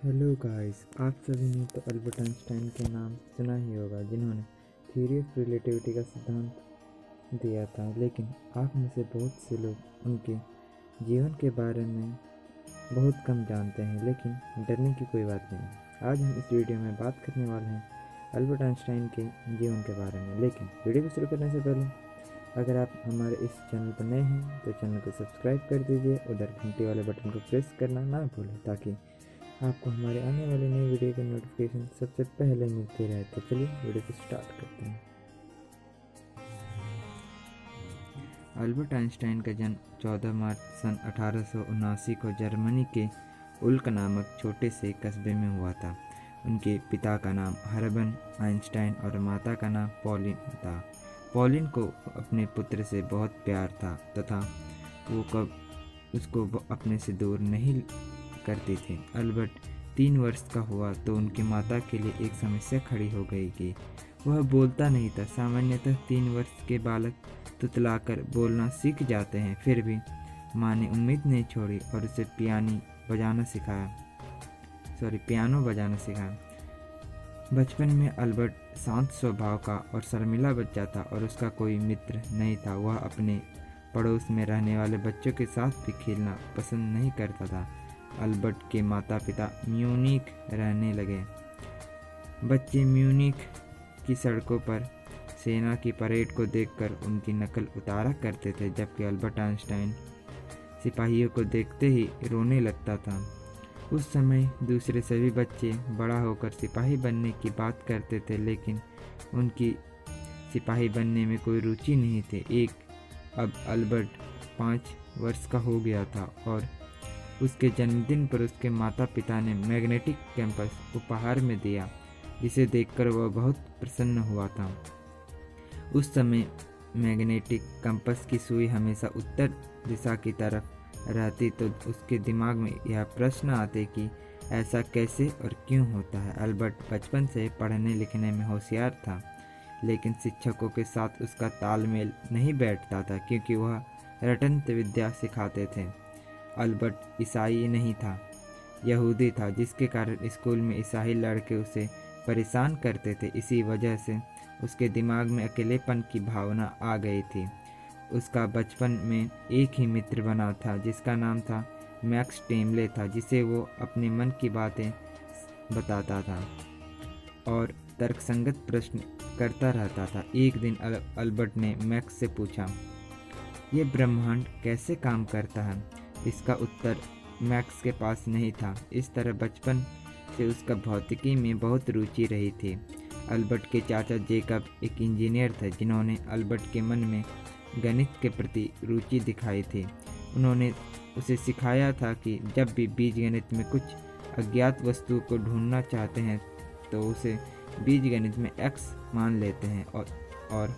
Hello guys, आप सभी ने तो अल्बर्ट आइंस्टाइन के नाम सुना ही होगा, जिन्होंने थ्योरी ऑफ रिलेटिविटी का सिद्धांत दिया था। लेकिन आप में से बहुत से लोग उनके जीवन के बारे में बहुत कम जानते हैं। लेकिन डरने की कोई बात नहीं। आज हम इस वीडियो में बात करने वाले हैं अल्बर्ट आइंस्टाइन के जीवन के बारे में। लेकिन वीडियो को शुरू करने से पहले अगर आप हमारे इस चैनल पर नए हैं तो चैनल को सब्सक्राइब कर दीजिए। उधर घंटी वाले बटन को प्रेस करना ना भूलें, ताकि आपको हमारे आने वाले नई वीडियो की नोटिफिकेशन सबसे पहले मिलती रहे। तो चलिए वीडियो को स्टार्ट करते हैं। अल्बर्ट आइंस्टाइन का जन्म 14 मार्च सन 1879 को जर्मनी के उल्क नामक छोटे से कस्बे में हुआ था। उनके पिता का नाम हर्बर्ट आइंस्टाइन और माता का नाम पॉलिन था। पॉलिन को अपने पुत्र से बहुत प्यार था तथा वो कब उसको अपने से दूर नहीं करते थे। अल्बर्ट 3 वर्ष का हुआ तो उनकी माता के लिए एक समस्या खड़ी हो गई कि वह बोलता नहीं था। सामान्यतः 3 वर्ष के बालक तुतलाकर बोलना सीख जाते हैं। फिर भी माँ ने उम्मीद नहीं छोड़ी और उसे पियानो बजाना सिखाया। बचपन में अल्बर्ट शांत स्वभाव का और शर्मीला बच्चा था और उसका कोई मित्र नहीं था। वह अपने पड़ोस में रहने वाले बच्चों के साथ भी खेलना पसंद नहीं करता था। अल्बर्ट के माता पिता म्यूनिख रहने लगे। बच्चे म्यूनिख की सड़कों पर सेना की परेड को देखकर उनकी नकल उतारा करते थे, जबकि अल्बर्ट आइंस्टाइन सिपाहियों को देखते ही रोने लगता था। उस समय दूसरे सभी बच्चे बड़ा होकर सिपाही बनने की बात करते थे, लेकिन उनकी सिपाही बनने में कोई रुचि नहीं थी। अब अल्बर्ट 5 वर्ष का हो गया था और उसके जन्मदिन पर उसके माता पिता ने मैग्नेटिक कंपास उपहार में दिया, जिसे देखकर वह बहुत प्रसन्न हुआ था। उस समय मैग्नेटिक कंपास की सुई हमेशा उत्तर दिशा की तरफ रहती, तो उसके दिमाग में यह प्रश्न आते कि ऐसा कैसे और क्यों होता है। अल्बर्ट बचपन से पढ़ने लिखने में होशियार था, लेकिन शिक्षकों के साथ उसका तालमेल नहीं बैठता था, क्योंकि वह रटंत विद्या सिखाते थे। अल्बर्ट ईसाई नहीं था, यहूदी था, जिसके कारण स्कूल में ईसाई लड़के उसे परेशान करते थे। इसी वजह से उसके दिमाग में अकेलेपन की भावना आ गई थी। उसका बचपन में एक ही मित्र बना था, जिसका नाम था मैक्स टेमले था, जिसे वो अपने मन की बातें बताता था और तर्कसंगत प्रश्न करता रहता था। एक दिन अल्बर्ट ने मैक्स से पूछा, ये ब्रह्मांड कैसे काम करता है? इसका उत्तर मैक्स के पास नहीं था। इस तरह बचपन से उसका भौतिकी में बहुत रुचि रही थी। अल्बर्ट के चाचा जेकब एक इंजीनियर थे, जिन्होंने अल्बर्ट के मन में गणित के प्रति रुचि दिखाई थी। उन्होंने उसे सिखाया था कि जब भी बीजगणित में कुछ अज्ञात वस्तु को ढूंढना चाहते हैं तो उसे बीजगणित में x मान लेते हैं और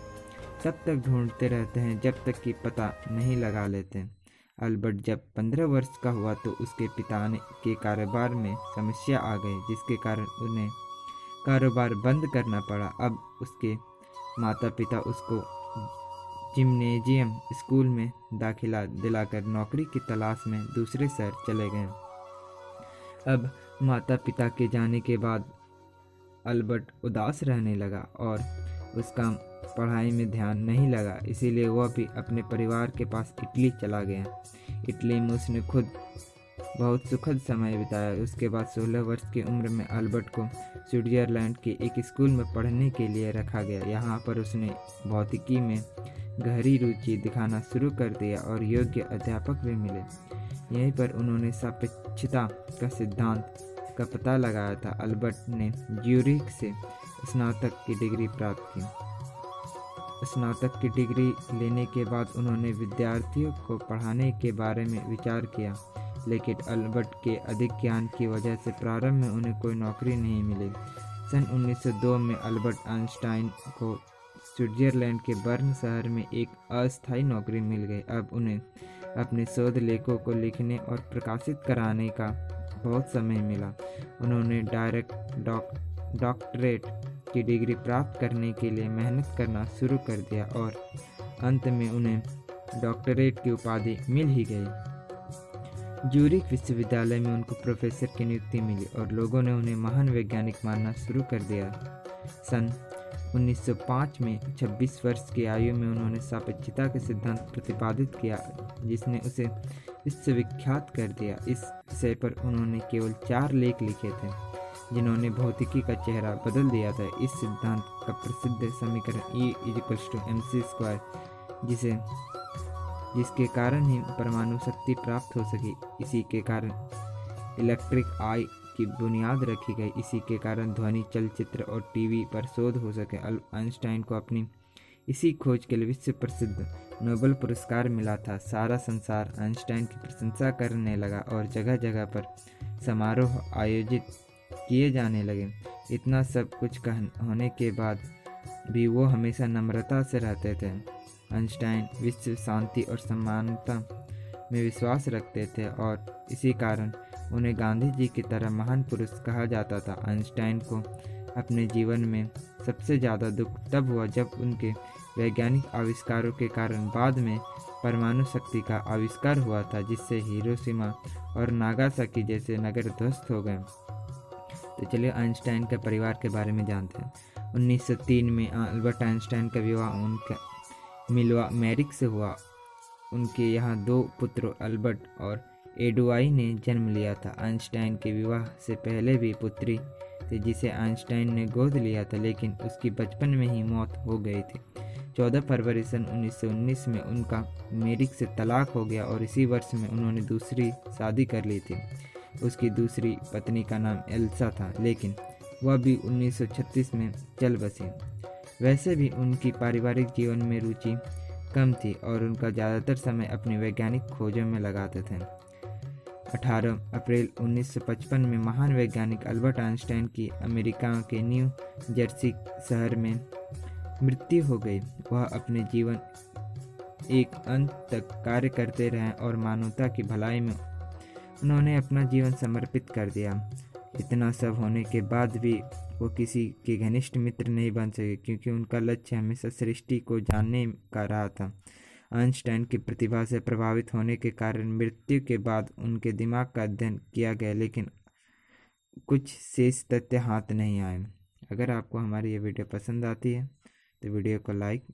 तब तक ढूंढते रहते हैं जब तक कि पता नहीं लगा लेते। अल्बर्ट जब 15 वर्ष का हुआ तो उसके पिता के कारोबार में समस्या आ गई, जिसके कारण उन्हें कारोबार बंद करना पड़ा। अब उसके माता पिता उसको जिम्नेजियम स्कूल में दाखिला दिलाकर नौकरी की तलाश में दूसरे शहर चले गए। अब माता पिता के जाने के बाद अल्बर्ट उदास रहने लगा और उसका पढ़ाई में ध्यान नहीं लगा, इसीलिए वह भी अपने परिवार के पास इटली चला गया। इटली में उसने खुद बहुत सुखद समय बिताया। उसके बाद 16 वर्ष की उम्र में अल्बर्ट को स्विट्जरलैंड के एक स्कूल में पढ़ने के लिए रखा गया। यहाँ पर उसने भौतिकी में गहरी रुचि दिखाना शुरू कर दिया और योग्य अध्यापक भी मिले। यहीं पर उन्होंने सापेक्षता का सिद्धांत का पता लगाया था। अल्बर्ट ने ज्यूरिख से स्नातक की डिग्री प्राप्त की। स्नातक की डिग्री लेने के बाद उन्होंने विद्यार्थियों को पढ़ाने के बारे में विचार किया, लेकिन अल्बर्ट के अधिक ज्ञान की वजह से प्रारंभ में उन्हें कोई नौकरी नहीं मिली। सन 1902 में अल्बर्ट आइंस्टाइन को स्विट्जरलैंड के बर्न शहर में एक अस्थायी नौकरी मिल गई। अब उन्हें अपने शोध लेखों को लिखने और प्रकाशित कराने का बहुत समय मिला। उन्होंने डॉक्टरेट की डिग्री प्राप्त करने के लिए मेहनत करना शुरू कर दिया और अंत में उन्हें डॉक्टरेट की उपाधि मिल ही गई। ज्यूरिख विश्वविद्यालय में उनको प्रोफेसर की नियुक्ति मिली और लोगों ने उन्हें महान वैज्ञानिक मानना शुरू कर दिया। सन 1905 में 26 वर्ष की आयु में उन्होंने सापेक्षता के सिद्धांत प्रतिपादित किया, जिसने उसे विश्वविख्यात कर दिया। इस विषय पर उन्होंने केवल 4 लेख लिखे थे, जिन्होंने भौतिकी का चेहरा बदल दिया था। इस सिद्धांत का प्रसिद्ध समीकरण E=mc², जिसके कारण ही परमाणु शक्ति प्राप्त हो सकी, इसी के कारण इलेक्ट्रिक आई की बुनियाद रखी गई, इसी के कारण ध्वनि, चलचित्र और टीवी पर शोध हो सके। आइंस्टाइन को अपनी इसी खोज के लिए विश्व प्रसिद्ध नोबेल पुरस्कार मिला था। सारा संसार आइंस्टाइन की प्रशंसा करने लगा और जगह जगह पर समारोह आयोजित किए जाने लगे। इतना सब कुछ होने के बाद भी वो हमेशा नम्रता से रहते थे। आइंस्टाइन विश्व शांति और समानता में विश्वास रखते थे और इसी कारण उन्हें गांधी जी की तरह महान पुरुष कहा जाता था। आइंस्टाइन को अपने जीवन में सबसे ज़्यादा दुख तब हुआ जब उनके वैज्ञानिक आविष्कारों के कारण बाद में परमाणु शक्ति का आविष्कार हुआ था, जिससे हिरोशिमा और नागासाकी जैसे नगर ध्वस्त हो गए। तो चलिए आइंस्टाइन के परिवार के बारे में जानते हैं। 1903 में अल्बर्ट आइंस्टाइन का विवाह उनके मिल्वा मैरिक से हुआ। उनके यहाँ 2 पुत्र अल्बर्ट और एडुआई ने जन्म लिया था। आइंस्टाइन के विवाह से पहले भी पुत्री थी, जिसे आइंस्टाइन ने गोद लिया था, लेकिन उसकी बचपन में ही मौत हो गई थी। 14 फरवरी सन 1919 में उनका मैरिक से तलाक हो गया और इसी वर्ष में उन्होंने दूसरी शादी कर ली थी। उसकी दूसरी पत्नी का नाम एल्सा था, लेकिन वह भी 1936 में चल बसी। वैसे भी उनकी पारिवारिक जीवन में रुचि कम थी और उनका ज़्यादातर समय अपनी वैज्ञानिक खोजों में लगाते थे। 18 अप्रैल 1955 में महान वैज्ञानिक अल्बर्ट आइंस्टाइन की अमेरिका के न्यू जर्सी शहर में मृत्यु हो गई। वह अपने जीवन एक अंत तक कार्य करते रहे और मानवता की भलाई में उन्होंने अपना जीवन समर्पित कर दिया। इतना सब होने के बाद भी वो किसी के घनिष्ठ मित्र नहीं बन सके, क्योंकि उनका लक्ष्य हमेशा सृष्टि को जानने का रहा था। आइंस्टाइन की प्रतिभा से प्रभावित होने के कारण मृत्यु के बाद उनके दिमाग का अध्ययन किया गया, लेकिन कुछ शेष तथ्य हाथ नहीं आए। अगर आपको हमारी ये वीडियो पसंद आती है तो वीडियो को लाइक,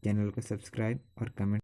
चैनल को सब्सक्राइब और कमेंट